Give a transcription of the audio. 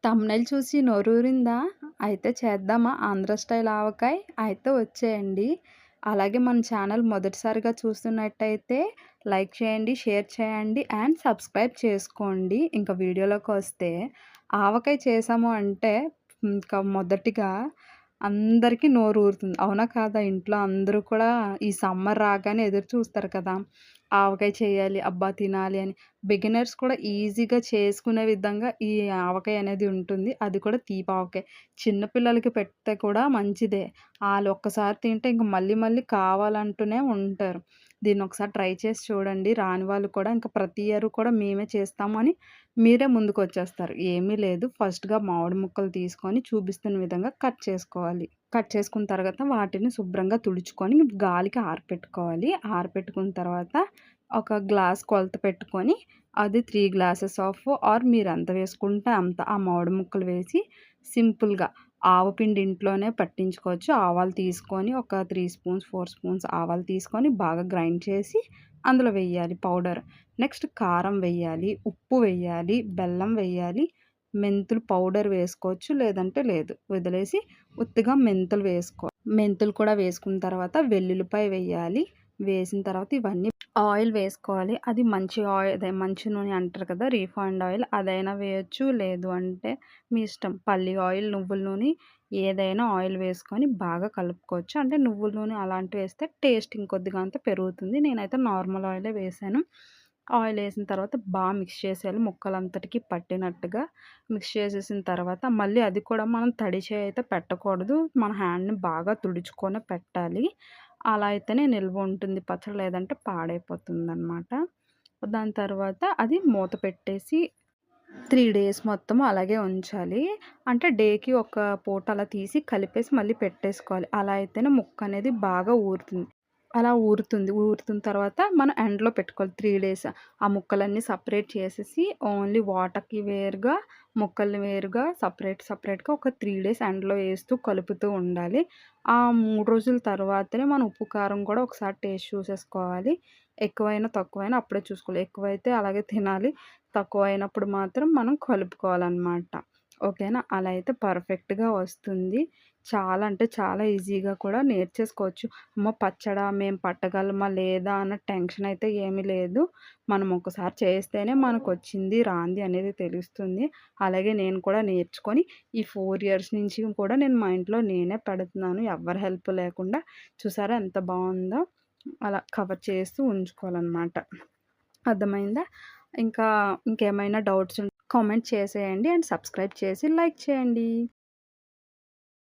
Thumbnail చూసి నోరూరిందా? అయితే చేద్దామా ఆంధ్ర స్టైల్ ఆవకాయ? అయితే వచ్చేయండి. అలాగే మన ఛానల్ మొదటిసారిగా చూస్తున్నట్టయితే లైక్ చేయండి, షేర్ చేయండి అండ్ సబ్స్క్రైబ్ చేసుకోండి. ఇంక వీడియోలోకొస్తే ఆవకాయ చేశాము అంటే ఇంకా మొదటిగా అందరికీ నోరూరుతుంది. అవునా కాదా? ఇంట్లో అందరూ కూడా ఈ సమ్మర్ రాగానే ఎదురు చూస్తారు కదా! ఆవకాయ చేయాలి, అబ్బా! తినాలి అని. బిగినర్స్ కూడా ఈజీగా చేసుకునే విధంగా ఈ ఆవకాయ అనేది ఉంటుంది. అది కూడా తీపావకాయ. చిన్న పిల్లలకి పెడితే కూడా మంచిదే. ఆళ్ళు ఒక్కసారి తింటే ఇంక మళ్ళీ మళ్ళీ కావాలంటూనే ఉంటారు. దీన్నొకసారి ట్రై చేసి చూడండి. రాని వాళ్ళు కూడా ఇంక ప్రతి ఇయర్ కూడా మేమే చేస్తాము అని మీరే ముందుకొచ్చేస్తారు. ఏమీ లేదు, ఫస్ట్‌గా మామిడి ముక్కలు తీసుకొని చూపిస్తున్న విధంగా కట్ చేసుకోవాలి. కట్ చేసుకున్న తర్వాత వాటిని శుభ్రంగా తుడుచుకొని గాలికి ఆరపెట్టుకోవాలి. ఆరపెట్టుకున్న తర్వాత ఒక గ్లాస్ కొలత పెట్టుకొని అది 3 గ్లాసెస్ ఆఫ్ ఆర్ మీరెంత వేసుకుంటే అంత ఆ మామిడి ముక్కలు వేసి సింపుల్‌గా ఆవపిండి ఇంట్లోనే పట్టించుకోవచ్చు. ఆవాలు తీసుకొని ఒక 3 స్పూన్స్, 4 స్పూన్స్ ఆవాలు తీసుకొని బాగా గ్రైండ్ చేసి అందులో వెయ్యాలి పౌడర్. నెక్స్ట్ కారం వెయ్యాలి, ఉప్పు వెయ్యాలి, బెల్లం వెయ్యాలి, మెంతులు పౌడర్ వేసుకోవచ్చు, లేదంటే లేదు. వదిలేసి ఉత్తిగా మెంతులు మెంతులు కూడా వేసుకున్న తర్వాత వెల్లుల్లిపాయ వెయ్యాలి. వేసిన తర్వాత ఇవన్నీ ఆయిల్ వేసుకోవాలి. అది మంచి అదే మంచి నూనె అంటారు కదా! రీఫైండ్ ఆయిల్ అదైనా వేయొచ్చు. లేదు అంటే మీ ఇష్టం. పల్లి ఆయిల్, నువ్వుల నూనె ఏదైనా ఆయిల్ వేసుకొని బాగా కలుపుకోవచ్చు. అంటే నువ్వుల నూనె అలాంటివి వేస్తే టేస్ట్ ఇంకొద్దిగా అంత పెరుగుతుంది. నేనైతే నార్మల్ ఆయిలే వేశాను. ఆయిల్ వేసిన తర్వాత మిక్స్ చేసేయాలి. ముక్కలంతటికి పట్టినట్టుగా మిక్స్ చేసేసిన తర్వాత మళ్ళీ అది కూడా మనం తడి చేయి అయితే పెట్టకూడదు. మన హ్యాండ్‌ని బాగా తుడుచుకొని పెట్టాలి. అలా అయితేనే నిల్వ ఉంటుంది పచ్చడి, లేదంటే పాడైపోతుందనమాట. దాని తర్వాత అది మూత పెట్టేసి 3 డేస్ మొత్తం అలాగే ఉంచాలి. అంటే డేకి ఒక పూట అలా తీసి కలిపేసి మళ్ళీ పెట్టేసుకోవాలి. అలా అయితేనే ముక్కనేది బాగా ఊరుతుంది. అలా ఊరుతుంది. ఊరుతున్న తర్వాత మనం ఎండలో పెట్టుకోవాలి 3 డేస్. ఆ ముక్కలన్నీ సెపరేట్ చేసేసి ఓన్లీ వాటర్‌కి వేరుగా, ముక్కల్ని వేరుగా సెపరేట్‌గా ఒక 3 డేస్ ఎండలో ఏస్తూ కలుపుతూ ఉండాలి. ఆ 3 రోజుల తర్వాతనే మనం ఉప్పు, కారం కూడా ఒకసారి టేస్ట్ చూసేసుకోవాలి. ఎక్కువైనా, తక్కువైనా అప్పుడే చూసుకోవాలి. ఎక్కువైతే అలాగే తినాలి. తక్కువైనప్పుడు మాత్రం మనం కలుపుకోవాలనమాట. ఓకేనా? అలా అయితే పర్ఫెక్ట్‌గా వస్తుంది. చాలా అంటే చాలా ఈజీగా కూడా నేర్చేసుకోవచ్చు. అమ్మో! పచ్చడా మేము పట్టగలమా లేదా అన్న టెన్షన్ అయితే ఏమీ లేదు. మనం ఒకసారి చేస్తేనే మనకొచ్చింది, రాంది అనేది తెలుస్తుంది. అలాగే నేను కూడా నేర్చుకొని ఈ 4 ఇయర్స్ నుంచి కూడా నేను మా ఇంట్లో నేనే పెడుతున్నాను. ఎవ్వరి హెల్ప్ లేకుండా. చూసారా ఎంత బావుందో? అలా కవర్ చేస్తూ ఉంచుకోవాలనమాట. అర్థమైందా? ఇంకా ఇంకేమైనా డౌట్స్ ఉంటే కామెంట్ చేసేయండి అండ్ సబ్స్క్రైబ్ చేసి లైక్ చేయండి.